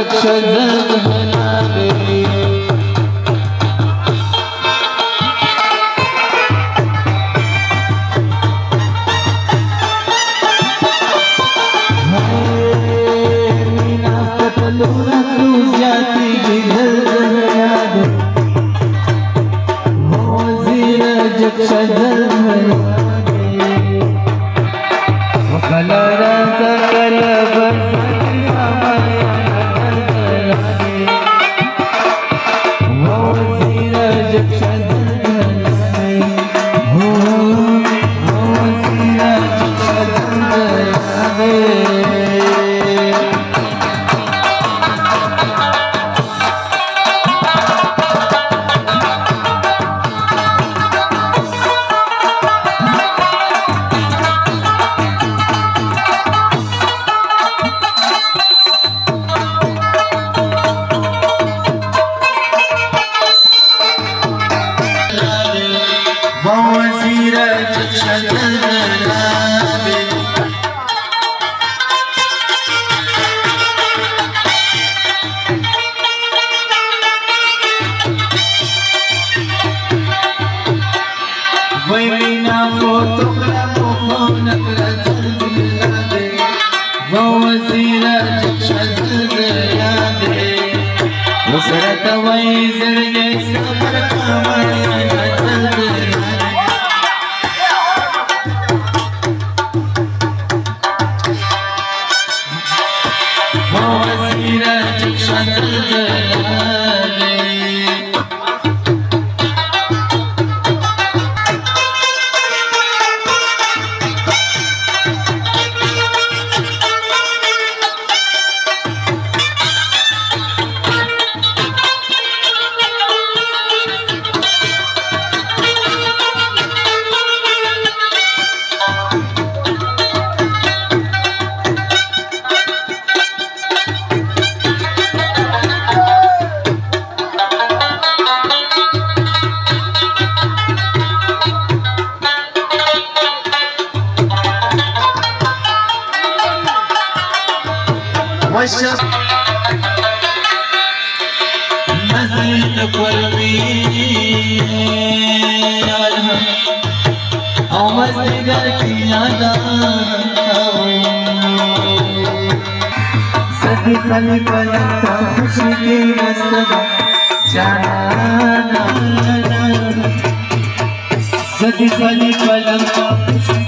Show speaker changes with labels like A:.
A: प्रत्यक्ष जगनारे मीना पतलूरा तुझ्याची गिरल मोजीर जक्ष कलराचा club वैमीना photo gramophone दे वजीर जक्षया दे उसरत वैजर जैसा वजीर जक्षया मज़ीद क़ल्बी मज़ीदर की यादा सदी खली पलता खुशी की मस्तबा जाना सदी खली पलता खुशी